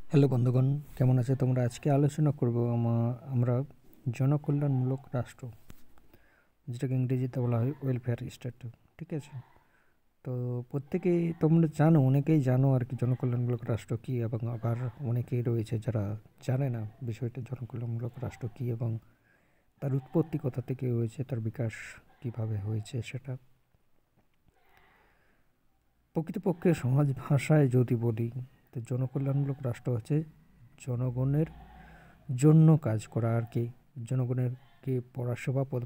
Hello বন্ধুগণ, কেমন আছো তোমরা? আজকে আলোচনা করব আমরা জনকল্যাণমূলক রাষ্ট্র, যেটাকে ইংরেজিতে বলা হয় ওয়েলফেয়ার স্টেট। ঠিক আছে, তো প্রত্যেকেই তোমরা জানো, অনেকেই জানো আর কি জনকল্যাণমূলক রাষ্ট্র কী, এবং আবার অনেকেই রয়েছে যারা জানে না বিষয়টা জনকল্যাণমূলক রাষ্ট্র কী এবং তার উৎপত্তি কোথা থেকে হয়েছে, তার বিকাশ কিভাবে হয়েছে সেটা। প্রকৃতপক্ষে সমাজ ভাষায় যদি বলি, তো জনকল্যাণমূলক রাষ্ট্র হচ্ছে জনগণের জন্য কাজ করা আর কি, জনগণেরকে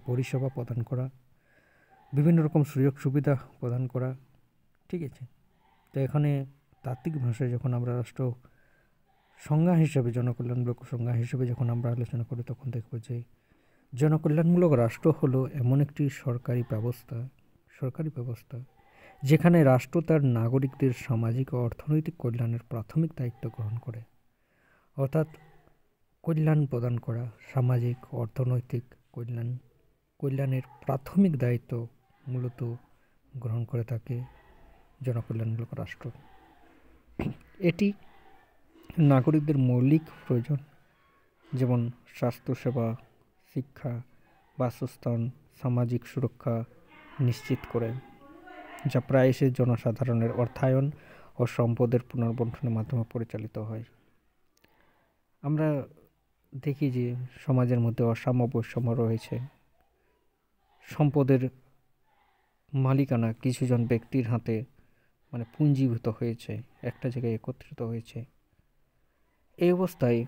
পরিষেবা প্রদান করা, বিভিন্ন রকম সুযোগ সুবিধা প্রদান করা। ঠিক আছে, তো এখানে তাত্ত্বিক ভাষায় যখন আমরা রাষ্ট্র সংজ্ঞা হিসেবে, জনকল্যাণমূলক সংজ্ঞা হিসেবে যখন আমরা আলোচনা করি, তখন দেখব যে জনকল্যাণমূলক রাষ্ট্র হলো এমন একটি সরকারি ব্যবস্থা যেখানে রাষ্ট্র তার নাগরিকদের সামাজিক ও অর্থনৈতিক কল্যাণের প্রাথমিক দায়িত্ব গ্রহণ করে। অর্থাৎ কল্যাণ প্রদান করা, সামাজিক অর্থনৈতিক কল্যাণের প্রাথমিক দায়িত্ব মূলত গ্রহণ করে থাকে জনকল্যাণমূলক রাষ্ট্র। এটি নাগরিকদের মৌলিক প্রয়োজন, যেমন স্বাস্থ্যসেবা, শিক্ষা, বাসস্থান, সামাজিক সুরক্ষা নিশ্চিত করে, যা প্রায়শই জনসাধারণের অর্থায়ন ও সম্পদের পুনর্বণ্টনের মাধ্যমে পরিচালিত হয়। আমরা দেখি যে সমাজের মধ্যে অসাম্য বৈষম্য রয়েছে। সম্পদের মালিকানা কিছুজন ব্যক্তির হাতে পুঞ্জীভূত হয়েছে, একটা জায়গায় একত্রিত হয়েছে। এই অবস্থায়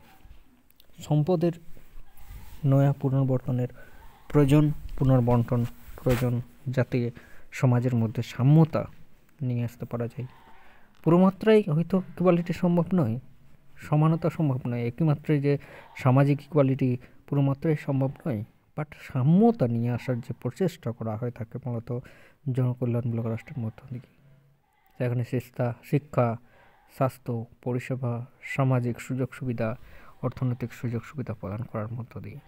সম্পদের নয়া পুনর্বন্টন প্রয়োজন, যাতে সমাজের মধ্যে সাম্যতা নিয়ে আসতে পারা যায়। পুরোমাত্রাই হয়তো ইকুয়ালিটি সম্ভব নয়, সমানতা সম্ভব নয়, একই মাত্রায় যে সামাজিক ইকুয়ালিটি পুরোমাত্রাই সম্ভব নয়, বাট সাম্যতা নিয়ে আসার যে প্রচেষ্টা করা হয় থাকে মূলত জনকল্যাণমূলক রাষ্ট্রের মধ্য থেকে। সেখানে শিক্ষা, স্বাস্থ্য পরিষেবা, সামাজিক সুযোগ সুবিধা, অর্থনৈতিক সুযোগ সুবিধা প্রদান করার মধ্য দিয়ে।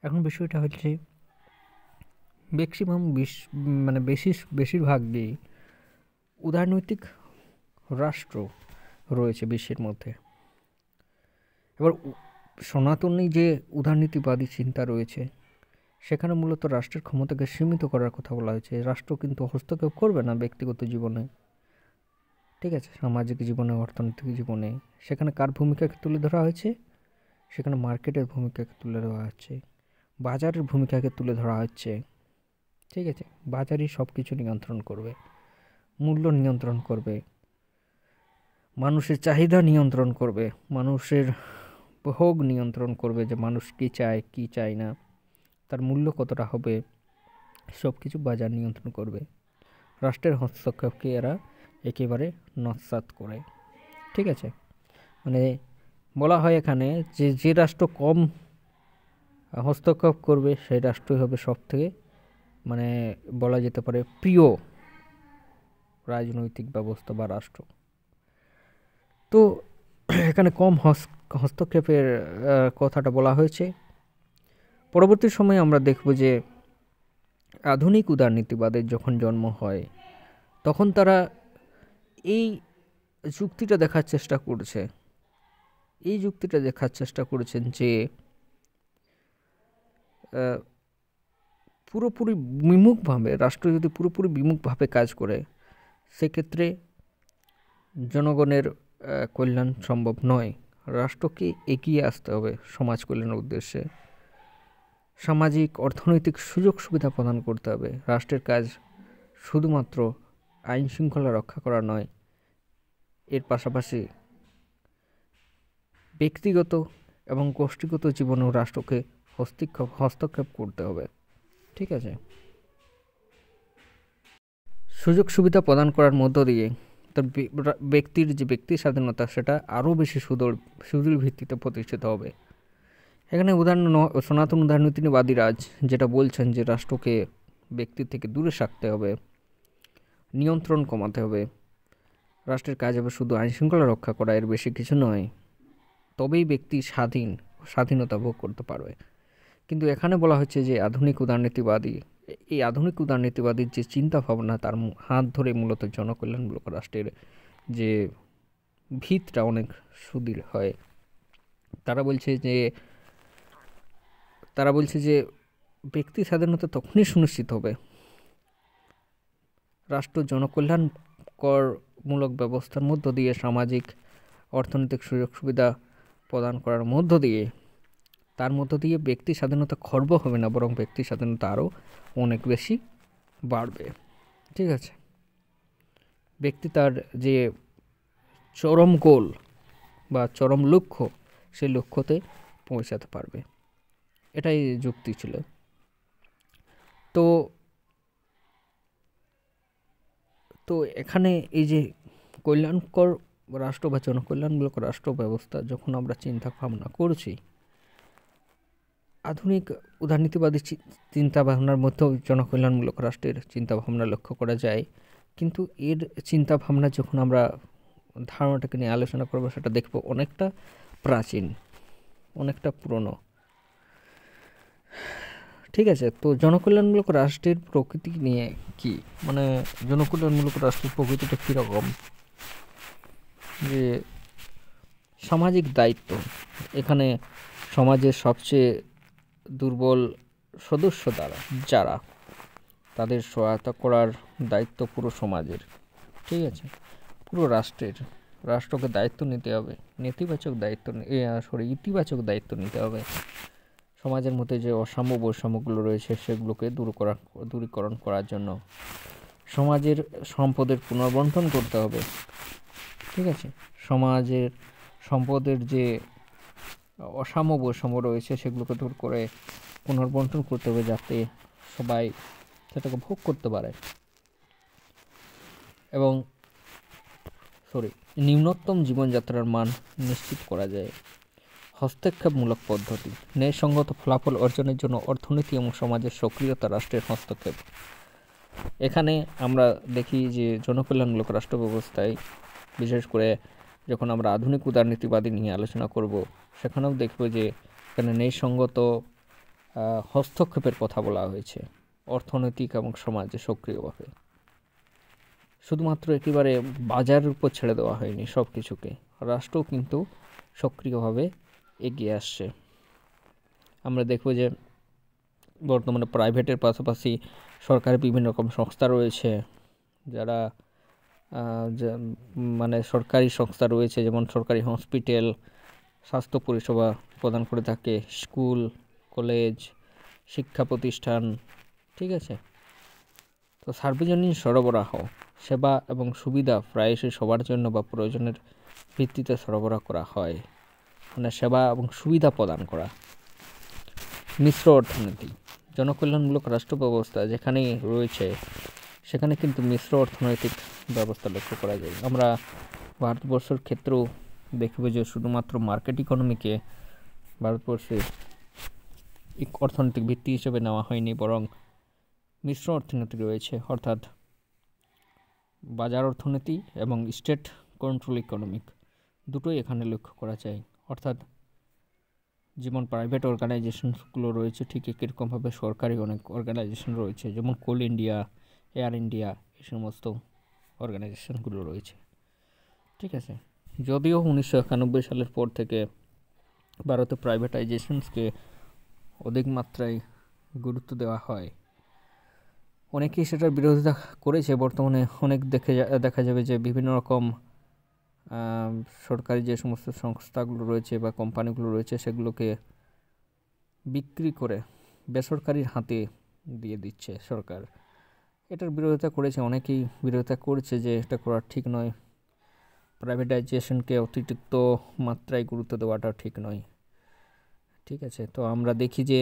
এখন বিষয়টা হচ্ছে ম্যাক্সিমাম বেশিরভাগই উদারনৈতিক রাষ্ট্র রয়েছে বিশ্বের মধ্যে। এবার সনাতনী যে উদারনীতিবাদী চিন্তা রয়েছে, সেখানে মূলত রাষ্ট্রের ক্ষমতাকে সীমিত করার কথা বলা হয়েছে। রাষ্ট্র কিন্তু হস্তক্ষেপ করবে না ব্যক্তিগত জীবনে, ঠিক আছে, সামাজিক জীবনে, অর্থনৈতিক জীবনে। সেখানে কার ভূমিকাকে তুলে ধরা হয়েছে? সেখানে মার্কেটের ভূমিকাকে তুলে ধরা হচ্ছে, বাজারের ভূমিকাকে তুলে ধরা হচ্ছে। ঠিক আছে, বাজারই সব কিছু নিয়ন্ত্রণ করবে, মূল্য নিয়ন্ত্রণ করবে, মানুষের চাহিদা নিয়ন্ত্রণ করবে, মানুষের ভোগ নিয়ন্ত্রণ করবে, যে মানুষ কী চায় কী চায় না, তার মূল্য কতটা হবে, সব কিছু বাজার নিয়ন্ত্রণ করবে। রাষ্ট্রের হস্তক্ষেপকে এরা একেবারে নস্যাৎ করে। ঠিক আছে, বলা হয় এখানে যে রাষ্ট্র কম হস্তক্ষেপ করবে সেই রাষ্ট্রই হবে সব থেকে বলা যেতে পারে প্রিয় রাজনৈতিক ব্যবস্থা বা রাষ্ট্র। তো এখানে কম হস্তক্ষেপের কথাটা বলা হয়েছে। পরবর্তী সময়ে আমরা দেখব যে আধুনিক উদারনীতিবাদের যখন জন্ম হয়, তখন তারা এই যুক্তিটা দেখার চেষ্টা করেছেন যে পুরোপুরি বিমুখভাবে, রাষ্ট্র যদি পুরোপুরি বিমুখভাবে কাজ করে, সেক্ষেত্রে জনগণের কল্যাণ সম্ভব নয়। রাষ্ট্রকে এগিয়ে আসতে হবে সমাজ কল্যাণের উদ্দেশ্যে, সামাজিক অর্থনৈতিক সুযোগ সুবিধা প্রদান করতে হবে। রাষ্ট্রের কাজ শুধুমাত্র আইন শৃঙ্খলা রক্ষা করা নয়, এর পাশাপাশি ব্যক্তিগত এবং গোষ্ঠীগত জীবনেও রাষ্ট্রকে হস্তক্ষেপ করতে হবে। ঠিক আছে, সুযোগ সুবিধা প্রদান করার মধ্য দিয়ে তার ব্যক্তির যে ব্যক্তি স্বাধীনতা, সেটা আরও বেশি সুদৃঢ় ভিত্তিতে প্রতিষ্ঠিত হবে। এখানে সনাতন উদারনীতিবাদীরা যেটা বলছেন যে রাষ্ট্রকে ব্যক্তির থেকে দূরে রাখতে হবে, নিয়ন্ত্রণ কমাতে হবে, রাষ্ট্রের কাজ হবে শুধু আইন শৃঙ্খলা রক্ষা করা, এর বেশি কিছু নয়, তবেই ব্যক্তি স্বাধীনতা ভোগ করতে পারবে। কিন্তু এখানে বলা হচ্ছে যে আধুনিক উদারনীতিবাদীর যে চিন্তা ভাবনা, তার হাত ধরে মূলত জনকল্যাণমূলক রাষ্ট্রের যে ভিতটা অনেক সুদৃঢ় হয়। তারা বলছে যে ব্যক্তি স্বাধীনতা তখনই সুনিশ্চিত হবে রাষ্ট্র জনকল্যাণকরমূলক ব্যবস্থার মধ্য দিয়ে সামাজিক অর্থনৈতিক সুযোগ সুবিধা প্রদান করার মধ্য দিয়ে, তার মধ্য দিয়ে ব্যক্তি স্বাধীনতা খর্ব হবে না, বরং ব্যক্তি স্বাধীনতা আরও অনেক বেশি বাড়বে। ঠিক আছে, ব্যক্তি তার যে চরম গোল বা চরম লক্ষ্য, সেই লক্ষ্যতে পৌঁছাতে পারবে, এটাই যুক্তি ছিল। তো তো এখানে এই যে কল্যাণকর রাষ্ট্র বা জনকল্যাণমূলক রাষ্ট্র ব্যবস্থা যখন আমরা চিন্তা ভাবনা করছি, আধুনিক উদারনীতিবাদী চিন্তাভাবনার মধ্যেও জনকল্যাণমূলক রাষ্ট্রের চিন্তাভাবনা লক্ষ্য করা যায়, কিন্তু এর চিন্তাভাবনা যখন আমরা ধারণাটাকে নিয়ে আলোচনা করবো, সেটা দেখবো অনেকটা প্রাচীন, অনেকটা পুরনো। ঠিক আছে, তো জনকল্যাণমূলক রাষ্ট্রের প্রকৃতি নিয়ে কি, মানে জনকল্যাণমূলক রাষ্ট্রের প্রকৃতিটা কীরকম, যে সামাজিক দায়িত্ব, এখানে সমাজের সবচেয়ে দুর্বল সদস্য যারা, তাদের সহায়তা করার দায়িত্ব পুরো সমাজের। ঠিক আছে, পুরো রাষ্ট্রকে দায়িত্ব নিতে হবে, ইতিবাচক দায়িত্ব নিতে হবে। সমাজের মধ্যে যে অসাম্য বৈষম্যগুলো রয়েছে সেগুলোকে দূরীকরণ করার জন্য সমাজের সম্পদের পুনর্বণ্টন করতে হবে। ঠিক আছে, সমাজের সম্পদের যে অসাম্য বৈষম্য রয়েছে সেগুলোকে দূর করে পুনর্বণ্টন করতে হবে, যাতে সবাই সেটাকে ভোগ করতে পারে। এবং নিম্নতম জীবনযাত্রার মান নিশ্চিত করা যায়। হস্তক্ষেপমূলক পদ্ধতি, ন্যায়সঙ্গত ফলাফল অর্জনের জন্য অর্থনীতি এবং সমাজের সক্রিয়তা রাষ্ট্রের হস্তক্ষেপ। এখানে আমরা দেখি যে জনকল্যাণমূলক রাষ্ট্র ব্যবস্থায়, বিশেষ করে যখন আমরা আধুনিক উদারনীতিবাদী নিয়ে আলোচনা করব, সেখানেও দেখব যে এখানে ন্যায়সঙ্গত হস্তক্ষেপের কথা বলা হয়েছে অর্থনৈতিক এবং সমাজে সক্রিয়ভাবে। শুধুমাত্র একেবারে বাজারের উপর ছেড়ে দেওয়া হয়নি সব কিছুকে, রাষ্ট্রও কিন্তু সক্রিয়ভাবে এগিয়ে আসছে। আমরা দেখব যে বর্তমানে প্রাইভেটের পাশাপাশি সরকারি বিভিন্ন রকম সংস্থা রয়েছে, যারা মানে সরকারি সংস্থা রয়েছে, যেমন সরকারি হসপিটাল, স্বাস্থ্য পরিষেবা প্রদান করে থাকে, স্কুল, কলেজ, শিক্ষা প্রতিষ্ঠান। ঠিক আছে, তো সার্বজনীন সরবরাহ, সেবা এবং সুবিধা প্রায়শই সবার জন্য বা প্রয়োজনের ভিত্তিতে সরবরাহ করা হয়, মানে সেবা এবং সুবিধা প্রদান করা। মিশ্র অর্থনীতি, জনকল্যাণমূলক রাষ্ট্র ব্যবস্থা যেখানে রয়েছে সেখানে কিন্তু মিশ্র অর্থনৈতিক ব্যবস্থা লক্ষ্য করা যায়। আমরা ভারতবর্ষের ক্ষেত্রেও দেখব যে শুধুমাত্র মার্কেট ইকোনমিকে ভারতবর্ষে অর্থনৈতিক ভিত্তি হিসেবে নেওয়া হয়নি, বরং মিশ্র অর্থনীতি রয়েছে, অর্থাৎ বাজার অর্থনীতি এবং স্টেট কন্ট্রোল ইকোনমিক দুটোই এখানে লক্ষ্য করা যায়। অর্থাৎ যেমন প্রাইভেট অর্গানাইজেশনসগুলো রয়েছে, ঠিক একইরকমভাবে সরকারি অনেক অর্গানাইজেশন রয়েছে, যেমন কোল ইন্ডিয়া, এয়ার ইন্ডিয়া, এই সমস্ত অর্গানাইজেশনগুলো রয়েছে। ঠিক আছে, যদিও 1991 সালের পর থেকে ভারতে প্রাইভেটাইজেশনসকে অধিক মাত্রায় গুরুত্ব দেওয়া হয়, অনেকেই সেটার বিরোধিতা করেছে। বর্তমানে অনেক দেখা যাবে যে বিভিন্ন রকম সরকারি যে সমস্ত সংস্থাগুলো রয়েছে বা কোম্পানিগুলো রয়েছে সেগুলোকে বিক্রি করে বেসরকারির হাতে দিয়ে দিচ্ছে সরকার। এটার বিরোধিতা করেছে, অনেকেই বিরোধিতা করছে যে এটা করা ঠিক নয়, প্রাইভেটাইজেশনকে অতিরিক্ত মাত্রায় গুরুত্ব দেওয়াটা ঠিক নয়। ঠিক আছে, তো আমরা দেখি যে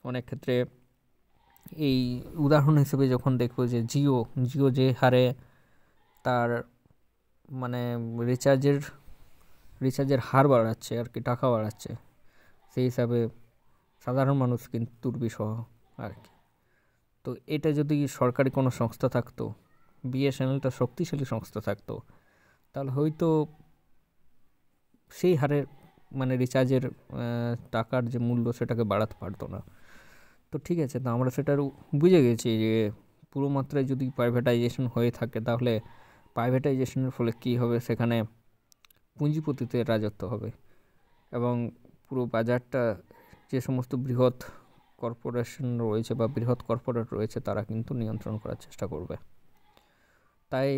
অনেক ক্ষেত্রে এই উদাহরণ হিসেবে যখন দেখব যে জিও যে হারে তার মানে রিচার্জের হার বাড়াচ্ছে আর কি, টাকা বাড়াচ্ছে, সেই হিসাবে সাধারণ মানুষ কিন্তু দুর্বিষহ আর কি। তো এটা যদি সরকারি কোনো সংস্থা থাকতো, বিএসএনএলটা শক্তিশালী সংস্থা থাকতো, তাহলে হয়তো সেই হারে মানে রিচার্জের টাকার যে মূল্য সেটাকে বাড়াতে পারতো না। তো ঠিক আছে, তো আমরা সেটার বুঝে গেছি যে পুরো মাত্রায় যদি প্রাইভেটাইজেশন হয়ে থাকে, তাহলে প্রাইভেটাইজেশনের ফলে কী হবে, সেখানে পুঁজিপতিতে রাজত্ব হবে এবং পুরো বাজারটা যে সমস্ত বৃহৎ কর্পোরেশন রয়েছে বা বৃহৎ কর্পোরেট রয়েছে তারা কিন্তু নিয়ন্ত্রণ করার চেষ্টা করবে। তাই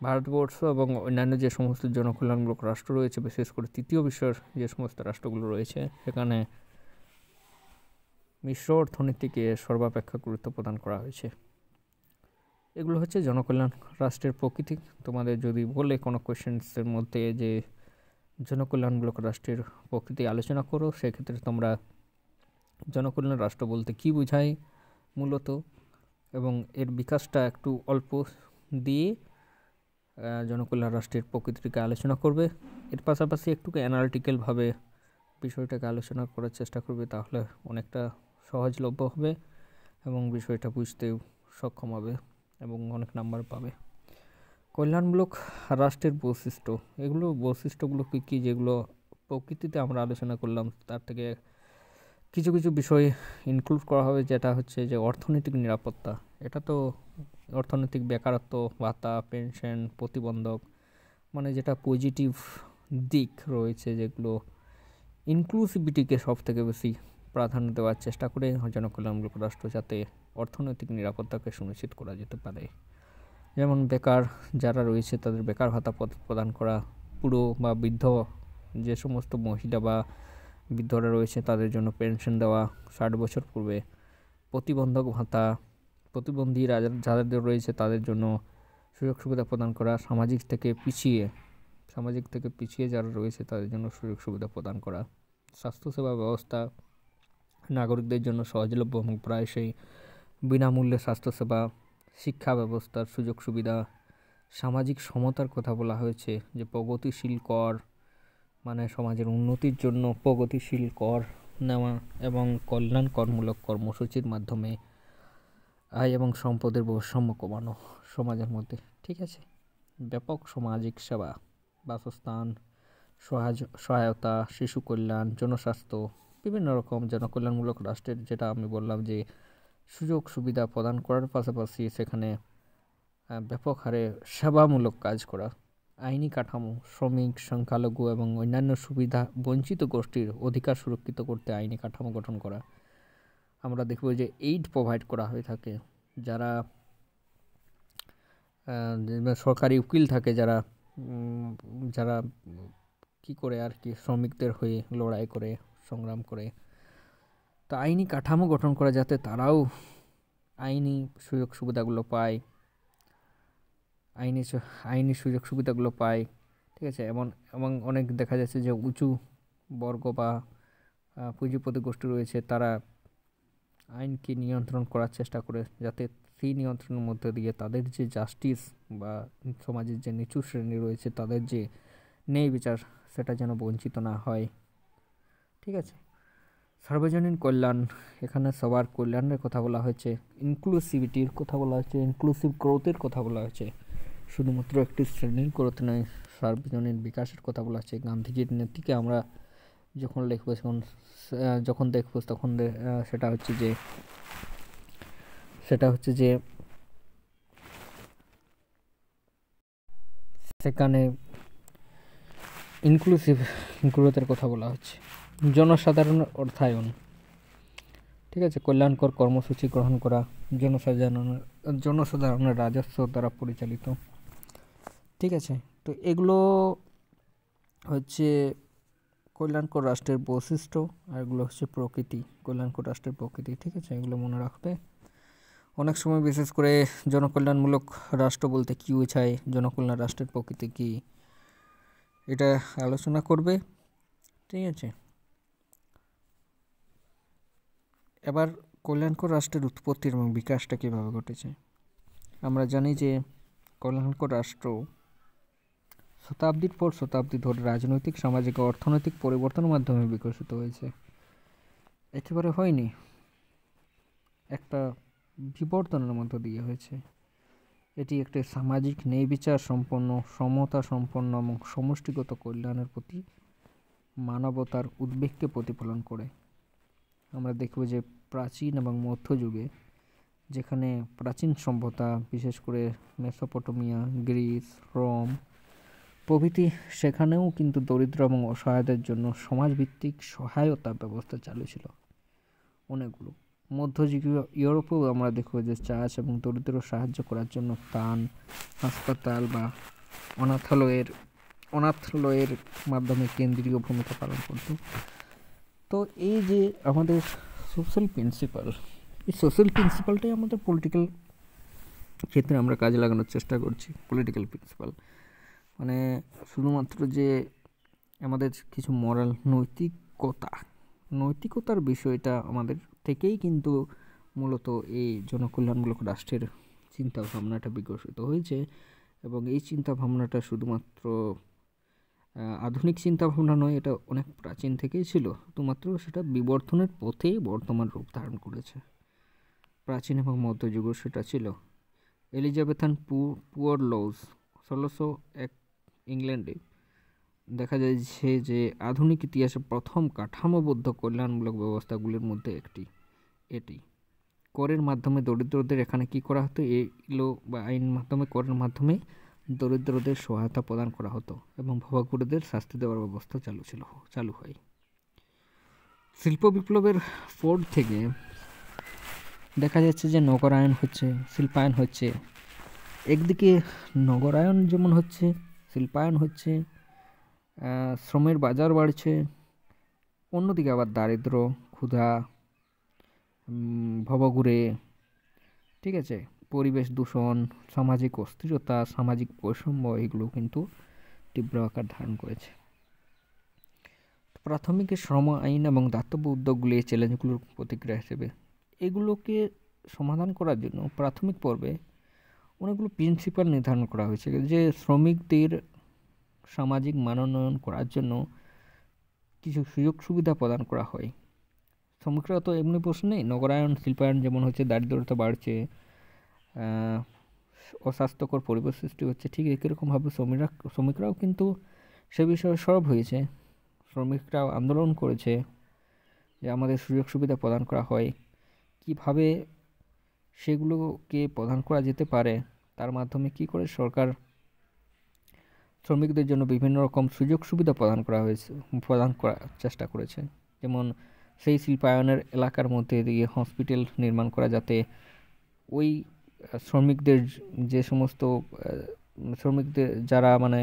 ভারতবর্ষ এবং অন্যান্য যে সমস্ত জনকল্যাণমূলক রাষ্ট্র রয়েছে, বিশেষ করে তৃতীয় বিশ্বের যে সমস্ত রাষ্ট্রগুলো রয়েছে, সেখানে মিশ্র অর্থনীতিকে সর্বাপেক্ষা গুরুত্ব প্রদান করা হয়েছে। এগুলো হচ্ছে জনকল্যাণ রাষ্ট্রের প্রকৃতি। তোমাদের যদি বলে কোনো কোয়েশ্চেন্সের মধ্যে যে জনকল্যাণমূলক রাষ্ট্রের প্রকৃতি আলোচনা করো, সেক্ষেত্রে তোমরা জনকল্যাণ রাষ্ট্র বলতে কী বোঝায় মূলত এবং এর বিকাশটা একটু অল্প দিয়ে জনকল্যাণ রাষ্ট্রের প্রকৃতিকে আলোচনা করবে। এর পাশাপাশি একটু অ্যানালিটিক্যালভাবে বিষয়টাকে আলোচনা করার চেষ্টা করবে, তাহলে অনেকটা সহজলভ্য হবে এবং বিষয়টা বুঝতেও সক্ষম হবে এবং অনেক নাম্বার পাবে। কল্যাণমূলক রাষ্ট্রের বৈশিষ্ট্য, এগুলো বৈশিষ্ট্যগুলো কী কী যেগুলো প্রকৃতিতে আমরা আলোচনা করলাম, তার থেকে কিছু কিছু বিষয় ইনক্লুড করা হবে, যেটা হচ্ছে যে অর্থনৈতিক নিরাপত্তা। এটা তো অর্থনৈতিক বেকারত্ব ভাতা, পেনশন, প্রতিবন্ধক, মানে যেটা পজিটিভ দিক রয়েছে, যেগুলো ইনক্লুসিভিটিকে সব থেকে বেশি প্রাধান্য দেওয়ার চেষ্টা করে জনকল্যাণমূলক রাষ্ট্র, যাতে অর্থনৈতিক নিরাপত্তাকে সুনিশ্চিত করা যেতে পারে। যেমন বেকার যারা রয়েছে তাদের বেকার ভাতা প্রদান করা, বুড়ো বা বৃদ্ধ যে সমস্ত মহিলা বা বৃদ্ধরা রয়েছে তাদের জন্য পেনশন দেওয়া 60 বছর পূর্বে, প্রতিবন্ধক ভাতা, প্রতিবন্ধী যাদের রয়েছে তাদের জন্য সুযোগ সুবিধা প্রদান করা, সামাজিক থেকে পিছিয়ে যারা রয়েছে তাদের জন্য সুযোগ সুবিধা প্রদান করা, স্বাস্থ্যসেবা ব্যবস্থা নাগরিকদের জন্য সহজলভ্য এবং প্রায়শই বিনামূল্যে স্বাস্থ্যসেবা, শিক্ষা ব্যবস্থার সুযোগ সুবিধা, সামাজিক সমতার কথা বলা হয়েছে, যে প্রগতিশীল কর, মানে সমাজের উন্নতির জন্য প্রগতিশীল কর নেওয়া এবং কল্যাণকরমূলক কর্মসূচির মাধ্যমে আয় এবং সম্পদের বৈষম্য কমানো সমাজের মধ্যে। ঠিক আছে, ব্যাপক সামাজিক সেবা, বাসস্থান, সহায়তা, শিশু কল্যাণ, জনস্বাস্থ্য, বিভিন্ন রকম জনকল্যাণমূলক রাষ্ট্রের, যেটা আমি বললাম যে সুযোগ সুবিধা প্রদান করার পাশাপাশি সেখানে ব্যাপক হারে সেবামূলক কাজ করা, আইনি কাঠামো, শ্রমিক, সংখ্যালঘু এবং অন্যান্য সুবিধা বঞ্চিত গোষ্ঠীর অধিকার সুরক্ষিত করতে আইনি কাঠামো গঠন করা। আমরা দেখব যে এইড প্রোভাইড করা হয়ে থাকে, যারা সরকারি উকিল থাকে, যারা যারা কি করে আর কি শ্রমিকদের হয়ে লড়াই করে, সংগ্রাম করে, তো আইনি কাঠামো গঠন করা যাতে তারাও আইনি সুযোগ সুবিধাগুলো পায়, আইনি সুযোগ সুবিধাগুলো পায়। ঠিক আছে, এবং অনেক দেখা যাচ্ছে যে উঁচু বর্গ বা পুঁজিপতি গোষ্ঠী রয়েছে, তারা আইনকে নিয়ন্ত্রণ করার চেষ্টা করে, যাতে সেই নিয়ন্ত্রণের মধ্যে দিয়ে তাদের যে জাস্টিস বা সমাজের যে নিচু শ্রেণী রয়েছে তাদের যে ন্যায় বিচার সেটা যেন বঞ্চিত না হয়। ঠিক আছে, সার্বজনীন কল্যাণ, এখানে সবার কল্যাণের কথা বলা হয়েছে, ইনক্লুসিভিটির কথা বলা হয়েছে, ইনক্লুসিভ গ্রোথের কথা বলা হয়েছে, শুধুমাত্র একটি শ্রেণীর গ্রোথ নয়, সার্বজনীন বিকাশের কথা বলা হচ্ছে। গান্ধীজির নীতিকে আমরা যখন দেখব তখন সেটা হচ্ছে যে সেখানে ইনক্লুসিভ গ্রোথের কথা বলা হচ্ছে। জনসাধারণের অর্থায়ন, ঠিক আছে, কল্যাণকর কর্মসূচি গ্রহণ করা, জনসাধারণের রাজস্ব দ্বারা পরিচালিত। ঠিক আছে, তো এগুলো হচ্ছে কল্যাণকর রাষ্ট্রের বৈশিষ্ট্য, আর এগুলো হচ্ছে প্রকৃতি, কল্যাণকর রাষ্ট্রের প্রকৃতি। ঠিক আছে, এগুলো মনে রাখবে। অনেক সময় বিশেষ করে জনকল্যাণমূলক রাষ্ট্র বলতে কী বোঝায়, জনকল্যাণ রাষ্ট্রের প্রকৃতি কী, এটা আলোচনা করবে। ঠিক আছে, এবার কল্যাণকর রাষ্ট্রের উৎপত্তি এবং বিকাশটা কীভাবে ঘটেছে। আমরা জানি যে কল্যাণকর রাষ্ট্র শতাব্দীর পর শতাব্দী ধরে রাজনৈতিক, সামাজিক ও অর্থনৈতিক পরিবর্তনের মাধ্যমে বিকশিত হয়েছে। একেবারে হয়নি, একটা বিবর্তনের মধ্য দিয়ে হয়েছে। এটি একটি সামাজিক ন্যায় বিচার সম্পন্ন, সমতা সম্পন্ন এবং সমষ্টিগত কল্যাণের প্রতি মানবতার উদ্বেগকে প্রতিফলন করে। আমরা দেখব যে প্রাচীন এবং মধ্যযুগে, যেখানে প্রাচীন সভ্যতা বিশেষ করে মেসোপটেমিয়া, গ্রিস, রোম, প্রভৃতি, সেখানেও কিন্তু দরিদ্র এবং অসহায়দের জন্য সমাজভিত্তিক সহায়তা ব্যবস্থা চালু ছিল অনেকগুলো। মধ্যযুগীয় ইউরোপেও আমরা দেখব যে চার্চ এবং দরিদ্র সাহায্য করার জন্য ত্রাণ, হাসপাতাল বা অনাথালয়ের মাধ্যমে কেন্দ্রীয় ভূমিকা পালন করত। তো এই যে আমাদের সোশ্যাল প্রিন্সিপাল, এই সোশ্যাল প্রিন্সিপালটাই আমাদের পলিটিক্যাল ক্ষেত্রে আমরা কাজে লাগানোর চেষ্টা করছি। পলিটিক্যাল প্রিন্সিপাল মানে শুধুমাত্র যে আমাদের কিছু মরাল নৈতিকতার বিষয়টা আমাদের থেকেই কিন্তু মূলত এই জনকল্যাণমূলক রাষ্ট্রের চিন্তা ভাবনাটা বিকশিত হয়েছে। এবং এই চিন্তা ভাবনাটা শুধুমাত্র আধুনিক চিন্তা ভাবনা নয়, এটা অনেক প্রাচীন থেকেই ছিল, শুধুমাত্র সেটা বিবর্তনের পথেই বর্তমান রূপ ধারণ করেছে। প্রাচীন এবং মধ্যযুগেও সেটা ছিল। এলিজাবেথান পুয়ার লজ 1601 ইংল্যান্ডে দেখা যায় যে আধুনিক ইতিহাসে প্রথম কাঠামোবদ্ধ কল্যাণমূলক ব্যবস্থাগুলির মধ্যে একটি এটি। করের মাধ্যমে দরিদ্রদের এখানে কি করা হতো, এলো বা আইন মাধ্যমে করের মাধ্যমে দরিদ্রদের সহায়তা প্রদান করা হতো এবং ভবঘুরেদের শাস্তি দেওয়ার ব্যবস্থা চালু হয়। শিল্প বিপ্লবের পর থেকে দেখা যাচ্ছে যে শিল্পায়ন হচ্ছে। একদিকে নগরায়ন যেমন হচ্ছে, শিল্পায়ন হচ্ছে, শ্রমের বাজার বাড়ছে, অন্যদিকে আবার দারিদ্র, ক্ষুধা, ভবঘুরে, ঠিক আছে, পরিবেশ দূষণ, সামাজিক অস্থিরতা, সামাজিক বৈষম্য, এগুলো কিন্তু তীব্র আকার ধারণ করেছে। প্রাথমিক শ্রম আইন এবং দাতব্য উদ্যোগগুলি এই চ্যালেঞ্জগুলোর প্রতিক্রিয়া হিসেবে এগুলোকে সমাধান করার জন্য প্রাথমিক পর্বে অনেকগুলো প্রিন্সিপাল নির্ধারণ করা হয়েছে, যে শ্রমিকদের সামাজিক মানোন্নয়ন করার জন্য কিছু সুযোগ সুবিধা প্রদান করা হয়। শ্রমিকরা তো এমনি প্রশ্ন নেই, নগরায়ন, শিল্পায়ন যেমন হচ্ছে, দারিদ্রতা বাড়ছে, অস্বাস্থ্যকর পরিবেশ সৃষ্টি হচ্ছে, ঠিক একইরকমভাবে শ্রমিকরাও কিন্তু সে বিষয়ে সরব হয়েছে। শ্রমিকরাও আন্দোলন করেছে যে আমাদের সুযোগ সুবিধা প্রদান করা হয়, কিভাবে সেগুলোকে প্রদান করা যেতে পারে, তার মাধ্যমে কি করে সরকার শ্রমিকদের জন্য বিভিন্ন রকম সুযোগ সুবিধা প্রদান করার চেষ্টা করেছে। যেমন সেই শিল্পায়নের এলাকার মধ্যে দিয়ে হসপিটাল নির্মাণ করা, যাতে ওই শ্রমিকদের যারা মানে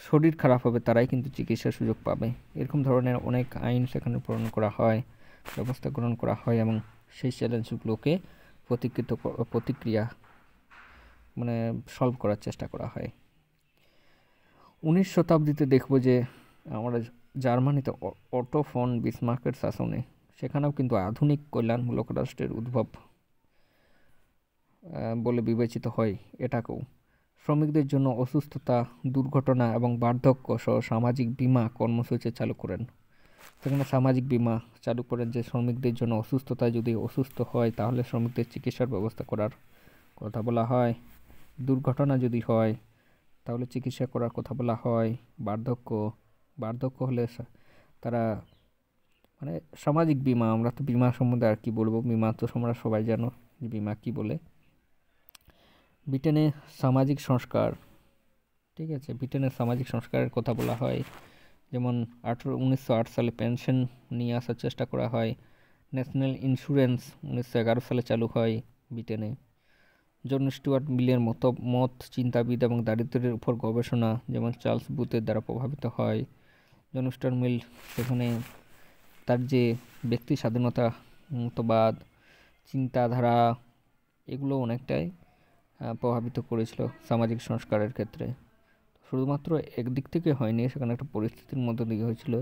শরীর খারাপ হবে তারাই কিন্তু চিকিৎসার সুযোগ পাবে। এরকম ধরনের অনেক আইন সেখানে প্রণয়ন করা হয়, ব্যবস্থা গ্রহণ করা হয় এবং সেই চ্যালেঞ্জগুলোকে প্রতিক্রিয়া মানে সলভ করার চেষ্টা করা হয়। 19 শতাব্দীতে দেখব যে আমরা জার্মানিতে অটো ফন বিসমার্কের শাসনে সেখানেও কিন্তু আধুনিক কল্যাণমূলক রাষ্ট্রের উদ্ভব বলে বিবেচিত হয় এটাকেও। শ্রমিকদের জন্য অসুস্থতা, দুর্ঘটনা এবং বার্ধক্য সহ সামাজিক বীমা কর্মসূচি চালু করেন। সেখানে সামাজিক বীমা চালু করেন যে শ্রমিকদের জন্য যদি অসুস্থ হয় তাহলে শ্রমিকদের চিকিৎসার ব্যবস্থা করার কথা বলা হয়। দুর্ঘটনা যদি হয় তাহলে চিকিৎসা করার কথা বলা হয়। বার্ধক্য হলে তারা মানে সামাজিক বীমা, আমরা তো বীমা সম্বন্ধে আর কি বলবো, বীমা তো তোমরা সবাই জানো যে বীমা কি বলে। ব্রিটেনে সামাজিক সংস্কার, ঠিক আছে, ব্রিটেনের সামাজিক সংস্কারের কথা বলা হয়। যেমন 1908 সালে পেনশন নিয়ে আসার চেষ্টা করা হয়। ন্যাশনাল ইন্স্যুরেন্স 1911 সালে চালু হয় ব্রিটেনে। জন স্টুয়ার্ট মিলের মত চিন্তাবিদ এবং দারিদ্র্যের উপর গবেষণা যেমন চার্লস বুথের দ্বারা প্রভাবিত হয়। জন স্টুয়ার্ট মিল সেখানে তার যে ব্যক্তি স্বাধীনতা, মতবাদ, চিন্তাধারা, এগুলো অনেকটাই প্রভাবিত করেছিল সামাজিক সংস্কারের ক্ষেত্রে। শুধুমাত্র একদিক থেকে হয়নি, সেখানে একটা পরিস্থিতির মধ্যে দিয়ে হয়েছিল।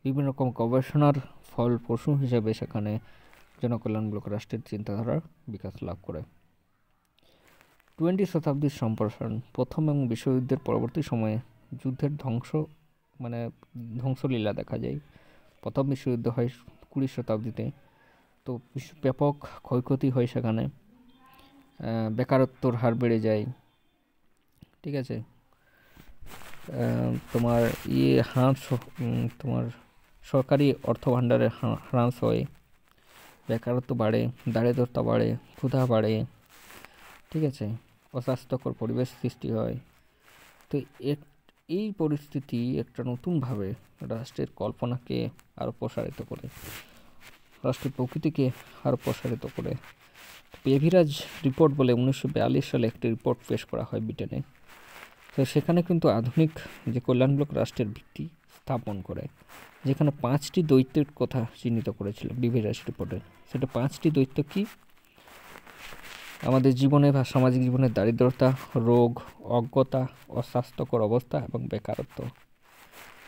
বিভিন্ন রকম গবেষণার ফলপ্রসূ হিসেবে সেখানে জনকল্যাণমূলক রাষ্ট্রের চিন্তাধারার বিকাশ লাভ করে। 20 শতাব্দীর সম্প্রসারণ, প্রথম এবং বিশ্বযুদ্ধের পরবর্তী সময়ে যুদ্ধের ধ্বংসলীলা দেখা যায়। প্রথম বিশ্বযুদ্ধ হয় 20 শতাব্দীতে, তো ব্যাপক ক্ষয়ক্ষতি হয় সেখানে, বেকারত্বর হার বেড়ে যায়, ঠিক আছে, তোমার তোমার সরকারি অর্থভাণ্ডারের হ্রাস হয়, বেকারত্ব বাড়ে, দারিদ্রতা বাড়ে, ক্ষুধা বাড়ে, ঠিক আছে, অস্বাস্থ্যকর পরিবেশ সৃষ্টি হয়। তো এই পরিস্থিতি একটা নতুনভাবে রাষ্ট্রের কল্পনাকে আরও প্রসারিত করে, রাষ্ট্রের প্রকৃতিকে আরও প্রসারিত করে। পেভিরাজ রিপোর্ট বলে 1942 সালে একটি রিপোর্ট পেশ করা হয় ব্রিটেনে। তো সেখানে কিন্তু আধুনিক যে কল্যাণমূলক রাষ্ট্রের ভিত্তি স্থাপন করে, যেখানে 5টি দৈত্যের কথা চিহ্নিত করেছিল পেভিরাজ রিপোর্টে। সেটা 5টি দৈত্য কি? আমাদের জীবনে বা সামাজিক জীবনে দারিদ্রতা, রোগ, অজ্ঞতা, অস্বাস্থ্যকর অবস্থা এবং বেকারত্ব।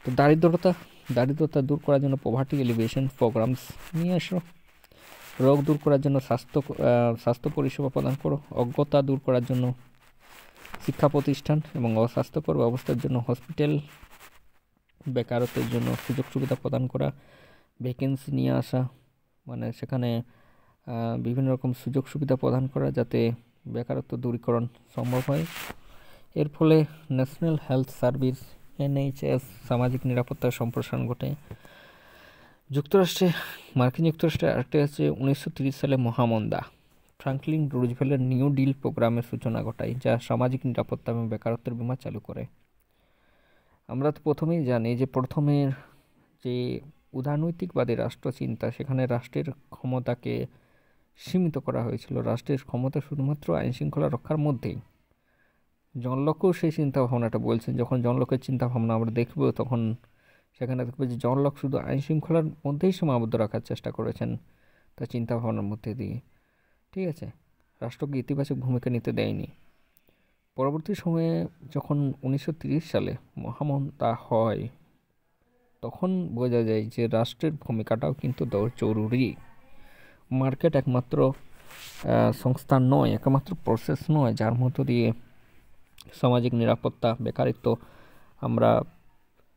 তো দারিদ্রতা দূর করার জন্য পভার্টি এলিভেশন প্রোগ্রামস নিয়ে আসো। রোগ দূর করার জন্য স্বাস্থ্য পরিষেবা প্রদান করো। অজ্ঞতা দূর করার জন্য শিক্ষা প্রতিষ্ঠান এবং অস্বাস্থ্যকর অবস্থার জন্য হসপিটাল। বেকারত্বের জন্য সুযোগ সুবিধা প্রদান করা, ভ্যাকেন্সি নিয়ে আসা, মানে সেখানে বিভিন্ন রকম সুযোগ সুবিধা প্রদান করা যাতে বেকারত্ব দূরীকরণ সম্ভব হয়। এর ফলে ন্যাশনাল হেলথ সার্ভিস NHS সামাজিক নিরাপত্তার সম্প্রসারণ ঘটে। মার্কিন যুক্তরাষ্ট্রে আরেকটি আছে 1930 সালে মহামন্দা ফ্রাঙ্কলিন রুজভেল্টের নিউ ডিল প্রোগ্রামের সূচনা ঘটায়, যা সামাজিক নিরাপত্তা এবং বেকারত্বের বীমা চালু করে। আমরা তো প্রথমেই জানি যে প্রথমের যে উদারনৈতিকবাদী রাষ্ট্রচিন্তা, সেখানে রাষ্ট্রের ক্ষমতাকে সীমিত করা হয়েছিল। রাষ্ট্রের ক্ষমতা শুধুমাত্র আইনশৃঙ্খলা রক্ষার মধ্যেই। জন লকও সেই চিন্তাভাবনাটা বলছেন। যখন জন লকের চিন্তাভাবনা আমরা দেখব, তখন সেখানে দেখব যে জন লক শুধু আইনশৃঙ্খলার মধ্যেই সীমাবদ্ধ রাখার চেষ্টা করেছেন তার চিন্তাভাবনার মধ্যে দিয়ে। ঠিক আছে, রাষ্ট্রকে ইতিবাচক ভূমিকা নিতে দেয়নি। পরবর্তী সময়ে যখন 1930 সালে মহামন্দা হয়, তখন বোঝা যায় যে রাষ্ট্রের ভূমিকাটাও কিন্তু জরুরি। মার্কেট একমাত্র সংস্থা নয়, একমাত্র প্রসেস নয় যার মধ্য দিয়ে সামাজিক নিরাপত্তা, বেকারত্ব আমরা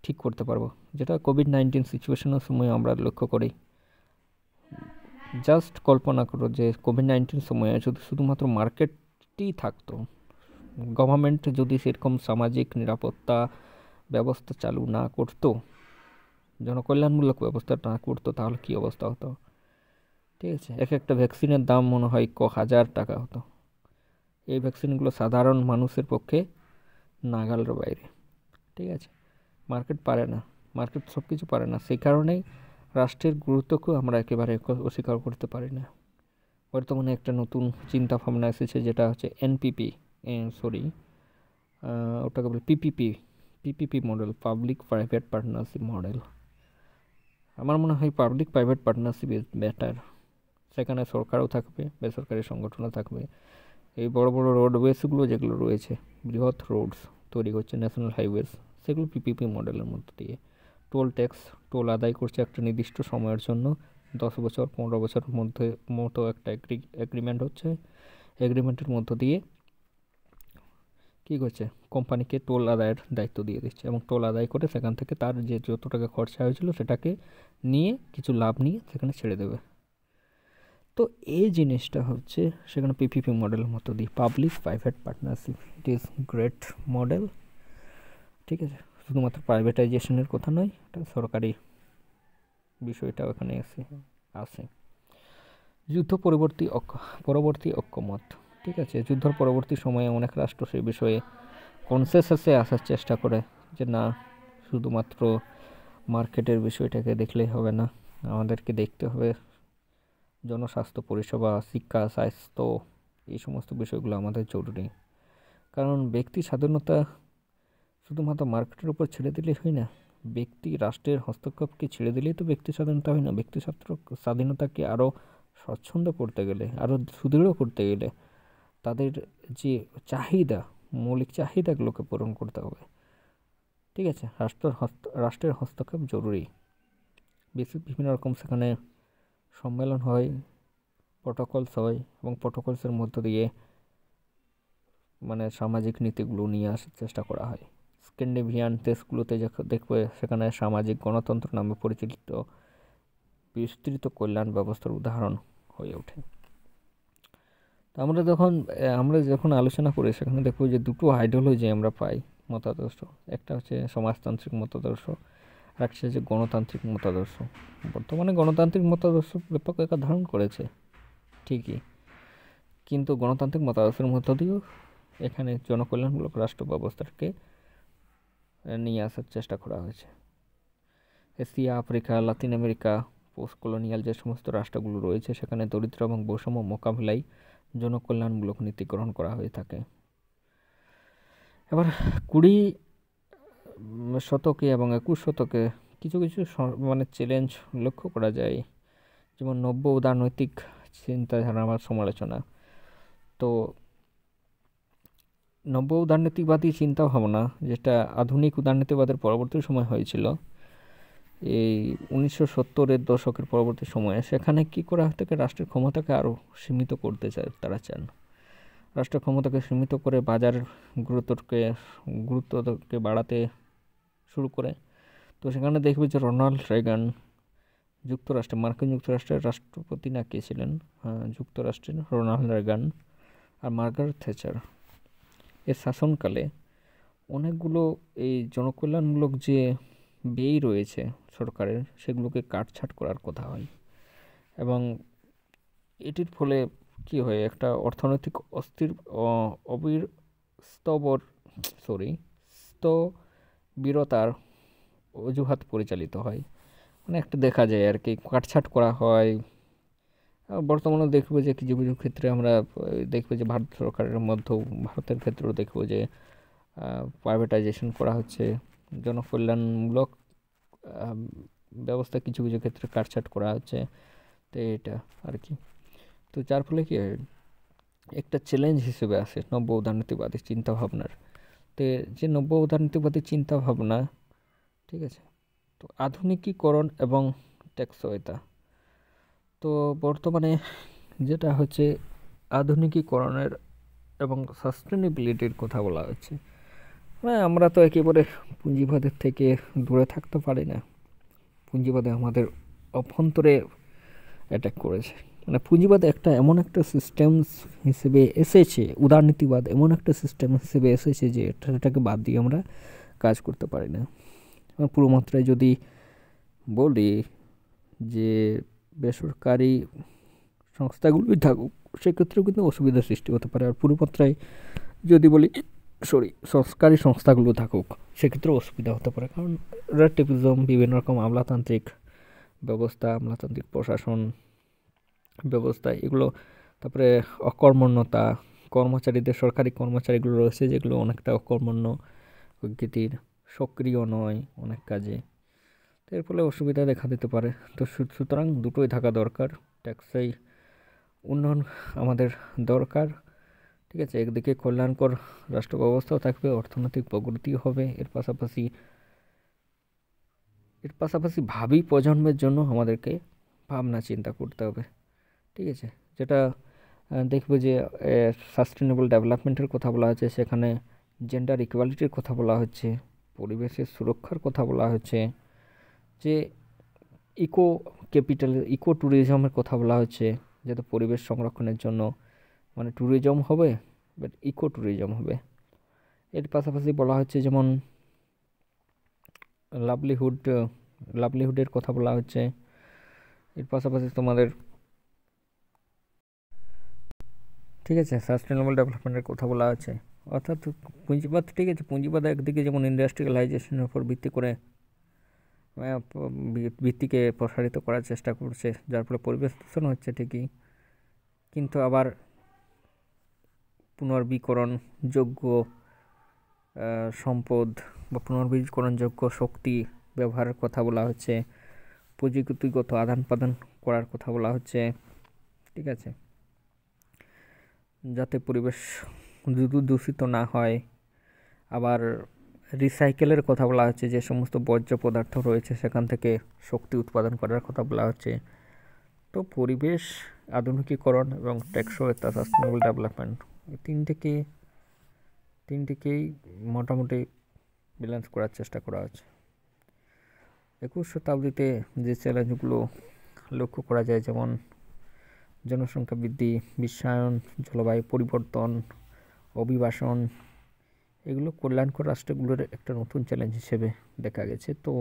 ঠিক করতে পারবো, যেটা কোভিড-19 সিচুয়েশনের সময় আমরা লক্ষ্য করি। জাস্ট কল্পনা করো যে কোভিড-19 সময়ে যদি শুধুমাত্র মার্কেটই থাকতো, গভর্নমেন্ট যদি সেরকম সামাজিক নিরাপত্তা ব্যবস্থা চালু না করতো, জনকল্যাণমূলক ব্যবস্থা না করতো, তাহলে কী অবস্থা হতো? ঠিক আছে, একটা ভ্যাকসিনের দাম মনে হয় হাজার টাকা হতো। এই ভ্যাকসিনগুলো সাধারণ মানুষের পক্ষে নাগালের বাইরে। ঠিক আছে, মার্কেট সব কিছু পারে না। সেই কারণেই রাষ্ট্রের গুরুত্বকেও আমরা একেবারে অস্বীকার করতে পারি না। বর্তমানে একটা নতুন চিন্তা ভাবনা এসেছে, যেটা হচ্ছে ওটাকে বলে PPP model, public private partnership model. আমার মনে হয় public private partnership is better. সেখানে সরকারও থাকবে, বেসরকারি সংগঠনও থাকবে। এই বড় বড় রোডওয়েসগুলো যেগুলো রয়েছে, বৃহৎ রোডস তৈরি করছে, ন্যাশনাল হাইওয়েজ, সেগুলো পিপিপি মডেলের মধ্যে দিয়ে টোল আদায় করছে একটা নির্দিষ্ট সময়ের জন্য। 10 বছর 15 বছরের মতো একটা এগ্রিমেন্ট হচ্ছে। এগ্রিমেন্টের মধ্য দিয়ে কী করছে, কোম্পানিকে টোল আদায়ের দায়িত্ব দিয়ে দিচ্ছে, এবং টোল আদায় করে সেখান থেকে তার যে যত টাকা খরচা হয়েছিল সেটাকে নিয়ে কিছু লাভ নিয়ে সেখানে ছেড়ে দেবে। তো এই জিনিসটা হচ্ছে সেখানে পিপিপি মডেলের মতো দিয়ে, public private partnership. It is great model. ঠিক আছে, শুধুমাত্র প্রাইভেটাইজেশনের কথা নয়, এটা সরকারি বিষয়টাও এখানে আসে। যুদ্ধ পরবর্তী ঐক্যমত। ঠিক আছে, যুদ্ধের পরবর্তী সময়ে অনেক রাষ্ট্র সেই বিষয়ে কনসেনসাসে আসার চেষ্টা করে যে না, শুধুমাত্র মার্কেটের বিষয়টাকে দেখলেই হবে না, আমাদেরকে দেখতে হবে জনস্বাস্থ্য পরিষেবা, শিক্ষা, স্বাস্থ্য, এই সমস্ত বিষয়গুলো আমাদের জরুরি। কারণ ব্যক্তি স্বাধীনতা শুধুমাত্র মার্কেটের উপর ছেড়ে দিলেই হয় না, রাষ্ট্রের হস্তক্ষেপকে ছেড়ে দিলেই তো ব্যক্তি স্বাধীনতা হয় না। ব্যক্তি স্বাধীনতাকে আরও স্বচ্ছন্দ করতে গেলে, আরও সুদৃঢ় করতে গেলে তাদের যে মৌলিক চাহিদাগুলোকে পূরণ করতে হবে। ঠিক আছে, রাষ্ট্রের হস্তক্ষেপ জরুরি। বিভিন্ন রকম সেখানে সম্মেলন হয়, প্রটোকলস হয়, এবং প্রটোকলসের মধ্য দিয়ে মানে সামাজিক নীতিগুলো নিয়ে আসার চেষ্টা করা হয়। স্ক্যান্ডিনেভিয়ান দেশগুলোতে দেখবে সেখানে সামাজিক গণতন্ত্র নামে পরিচালিত বিস্তৃত কল্যাণ ব্যবস্থার উদাহরণ হয়ে ওঠে। তো আমরা যখন আলোচনা করি, সেখানে দেখব যে দুটো আইডিওলজি আমরা পাই, মতাদর্শ। একটা হচ্ছে সমাজতান্ত্রিক মতাদর্শ, আর একটা হচ্ছে গণতান্ত্রিক মতাদর্শ। বর্তমানে গণতান্ত্রিক মতাদর্শ ব্যাপক আকার ধারণ করেছে ঠিকই, কিন্তু গণতান্ত্রিক মতাদর্শের মধ্য দিয়েও এখানে জনকল্যাণমূলক রাষ্ট্র ব্যবস্থাকে নিয়ে আসার চেষ্টা করা হয়েছে। Asia, Africa, Latin America, post colonial যে সমস্ত রাষ্ট্রগুলো রয়েছে সেখানে দরিদ্র এবং বৈষম্য মোকাবিলায় জনকল্যাণমূলক নীতি গ্রহণ করা হয়ে থাকে। এবার 20 শতকে এবং 21 শতকে কিছু কিছু মানে চ্যালেঞ্জ লক্ষ্য করা যায়, যেমন নব্য উদারনৈতিক চিন্তাধারা আমার সমালোচনা। তো নব্য উদারনৈতিকবাদী চিন্তা ভাবনা যেটা আধুনিক উদারনৈতিকবাদের পরবর্তী সময় হয়েছিল এই 1970-এর দশকের পরবর্তী সময়ে, সেখানে কি করা হয়ে থাকে, রাষ্ট্রের ক্ষমতাকে আরও সীমিত করতে চায় তারা চান। রাষ্ট্রের ক্ষমতাকে সীমিত করে বাজার গুরুত্বকে বাড়াতে শুরু করে। তো সেখানে দেখবে যে রোনাল্ড রেগান মার্কিন যুক্তরাষ্ট্রের রাষ্ট্রপতি না কে ছিলেন, যুক্তরাষ্ট্রের রোনাল্ড রেগান আর মার্গারেট থ্যাচার এর শাসনকালে অনেকগুলো এই জনকল্যাণমূলক যে ব্যয় রয়েছে সরকারের সেগুলোকে কাটছাঁট করার কথা হয়, এবং এটির ফলে কি হয়, একটা অর্থনৈতিক স্থবিরতার অজুহাত পরিচালিত হয়, মানে একটা দেখা যায় আর কি, কাটছাঁট করা হয়। বর্তমানে দেখবো যে কিছু কিছু ক্ষেত্রে আমরা দেখবো যে ভারত সরকারের মধ্যেও, ভারতের ক্ষেত্রেও দেখবো যে প্রাইভেটাইজেশন করা হচ্ছে, জনকল্যাণমূলক ব্যবস্থা কিছু কিছু ক্ষেত্রে কাটছাঁট করা হচ্ছে। তো এটা আর কি, তো যার ফলে কি হয়, একটা চ্যালেঞ্জ হিসেবে আসে নব্য উদারনীতিবাদী চিন্তাভাবনার। তো যে নব্য উদারনীতিবাদী চিন্তাভাবনা, ঠিক আছে, তো আধুনিকীকরণ এবং টেকসইতা। তো বর্তমানে যেটা হচ্ছে আধুনিকীকরণের এবং সাস্টেনেবিলিটির কথা বলা হচ্ছে। মানে আমরা তো একেবারে পুঁজিবাদের থেকে দূরে থাকতে পারি না, পুঁজিবাদে আমাদের অভ্যন্তরে অ্যাটাক করেছে। মানে পুঁজিবাদ এমন একটা সিস্টেম হিসেবে এসেছে, উদারনীতিবাদ এমন একটা সিস্টেম হিসেবে এসেছে যে এটাকে বাদ দিয়ে আমরা কাজ করতে পারি না। পুরো মাত্রায় যদি বলি যে বেসরকারি সংস্থাগুলোই থাকুক, সেক্ষেত্রেও কিন্তু অসুবিধার সৃষ্টি হতে পারে। আর পুরো মাত্রায় যদি বলি সরকারি সংস্থাগুলো থাকুক, সেক্ষেত্রেও অসুবিধা হতে পারে, কারণ রেটিভিজম, বিভিন্ন রকম আমলাতান্ত্রিক ব্যবস্থা, আমলাতান্ত্রিক প্রশাসন ব্যবস্থা, এগুলো, তারপরে অকর্মণ্যতা, কর্মচারীদের, সরকারি কর্মচারীগুলো রয়েছে যেগুলো অনেকটা অকর্মণ্য প্রকৃতির, সক্রিয় নয় অনেক কাজে, তো এর ফলে অসুবিধা দেখা দিতে পারে। তো সুতরাং দুটোই থাকা দরকার, টেকসই উন্নয়ন আমাদের দরকার, ঠিক আছে। একদিকে কল্যাণকর রাষ্ট্র ব্যবস্থাও থাকবে, অর্থনৈতিক প্রগতি হবে, এর পাশাপাশি ভাবি প্রজন্মের জন্য আমাদেরকে ভাবনা চিন্তা করতে হবে, ঠিক আছে। যেটা দেখবে যে সাস্টেনেবল ডেভেলপমেন্টের কথা বলা হচ্ছে, সেখানে জেন্ডার ইকুয়ালিটির কথা বলা হচ্ছে, পরিবেশের সুরক্ষার কথা বলা হচ্ছে, যে ইকো ট্যুরিজমের কথা বলা হচ্ছে, যাতে পরিবেশ সংরক্ষণের জন্য মানে ট্যুরিজম হবে বাট ইকো ট্যুরিজম হবে। এর পাশাপাশি বলা হচ্ছে যেমন লাভলিহুডের কথা বলা হচ্ছে। এর পাশাপাশি তোমাদের, ঠিক আছে, সাস্টেনেবল ডেভেলপমেন্টের কথা বলা আছে। অর্থাৎ পুঁজিবাদ, ঠিক আছে, পুঁজিবাদ একদিকে যেমন ইন্ডাস্ট্রিয়ালাইজেশনের উপর ভিত্তিকে প্রসারিত করার চেষ্টা করছে, যার ফলে পরিবেশ দূষণ হচ্ছে ঠিকই, কিন্তু আবার পুনর্বীকরণযোগ্য সম্পদ বা পুনর্বীকরণযোগ্য শক্তি ব্যবহারের কথা বলা হচ্ছে, প্রযুক্তিগত আদান প্রদান করার কথা বলা হচ্ছে, ঠিক আছে, যাতে পরিবেশ দূষিত না হয়। আবার রিসাইকেলের কথা বলা হচ্ছে, যে সমস্ত বর্জ্য পদার্থ রয়েছে সেখান থেকে শক্তি উৎপাদন করার কথা বলা হচ্ছে। তো পরিবেশ, আধুনিকীকরণ এবং টেকসই সাস্টেনেবল ডেভেলপমেন্ট, এই তিনটিকেই মোটামুটি ব্যালেন্স করার চেষ্টা করা হচ্ছে। 21 শতাব্দীতে যে চ্যালেঞ্জগুলো লক্ষ্য করা যায়, যেমন জনসংখ্যা বৃদ্ধি, বিশ্বায়ন, জলবায়ু পরিবর্তন, অভিবাসন, এগুলো কল্যাণকর রাষ্ট্রগুলোর একটা নতুন চ্যালেঞ্জ হিসেবে দেখা গেছে। তো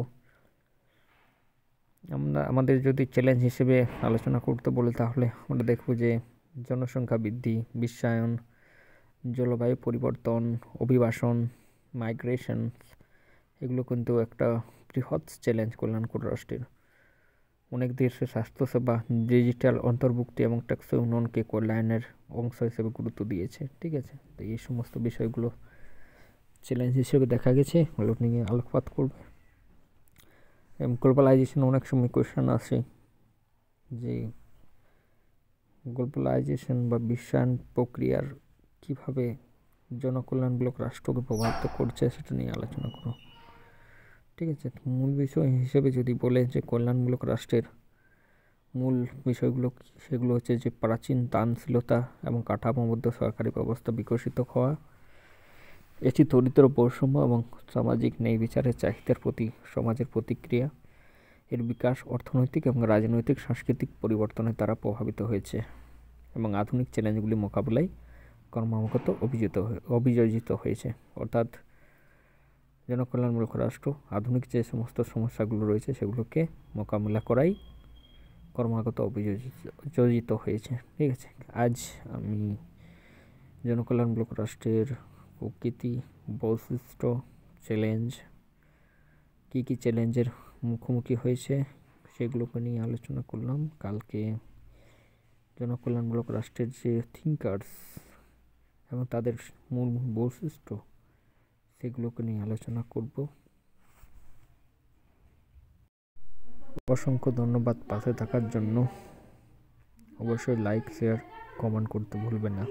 আমাদের যদি চ্যালেঞ্জ হিসেবে আলোচনা করতে বলি, তাহলে আমরা দেখব যে জনসংখ্যা বৃদ্ধি, বিশ্বায়ন, জলবায়ু পরিবর্তন, অভিবাসন, মাইগ্রেশন, এগুলো কিন্তু একটা বৃহৎ চ্যালেঞ্জ কল্যাণকর রাষ্ট্রের। অনেক দেশে স্বাস্থ্যসেবা, ডিজিটাল অন্তর্ভুক্তি এবং টেকসই উন্নয়নকে কল্যাণের অংশ হিসেবে গুরুত্ব দিয়েছে। ঠিক আছে, তো এই সমস্ত বিষয়গুলো চ্যালেঞ্জ হিসেবে দেখা গেছে, ওগুলো নিয়ে আলোকপাত করবে। এবং গ্লোবালাইজেশন অনেক সময় কোয়েশ্চেন আসে যে গ্লোবালাইজেশন বা বিশ্বায়ন প্রক্রিয়ার কীভাবে জনকল্যাণমূলক রাষ্ট্রকে প্রভাবিত করছে সেটা নিয়ে আলোচনা করো। ঠিক আছে, মূল বিষয় হিসেবে যদি বলে যে কল্যাণমূলক রাষ্ট্রের মূল বিষয়গুলো সেগুলো হচ্ছে যে প্রাচীন দানশীলতা এবং কাঠামোবদ্ধ সরকারি ব্যবস্থা বিকশিত হওয়া, এটি দরিদ্র বৈষম্য এবং সামাজিক ন্যায় বিচারের চাহিদার প্রতি সমাজের প্রতিক্রিয়া, এর বিকাশ অর্থনৈতিক এবং রাজনৈতিক সাংস্কৃতিক পরিবর্তনের দ্বারা প্রভাবিত হয়েছে এবং আধুনিক চ্যালেঞ্জগুলি মোকাবিলায় ক্রমাগত অভিযোজিত হয়েছে। অর্থাৎ জনকল্যাণমূলক রাষ্ট্র আধুনিক যে সমস্ত সমস্যাগুলো রয়েছে সেগুলোকে মোকাবিলা করাই ক্রমাগত অভিযোজিত হয়েছে। ঠিক আছে, আজ আমি জনকল্যাণমূলক রাষ্ট্রের প্রকৃতি, বৈশিষ্ট্য, চ্যালেঞ্জ, কী কী চ্যালেঞ্জের মুখোমুখি হয়েছে সেগুলোকে নিয়ে আলোচনা করলাম। কালকে জনকল্যাণমূলক রাষ্ট্রের যে থিঙ্কার্স এবং তাদের মূল বৈশিষ্ট্য সেগুলোকে নিয়ে আলোচনা করব। অসংখ্য ধন্যবাদ পাশে থাকার জন্য। অবশ্যই লাইক, শেয়ার, কমেন্ট করতে ভুলবেন না।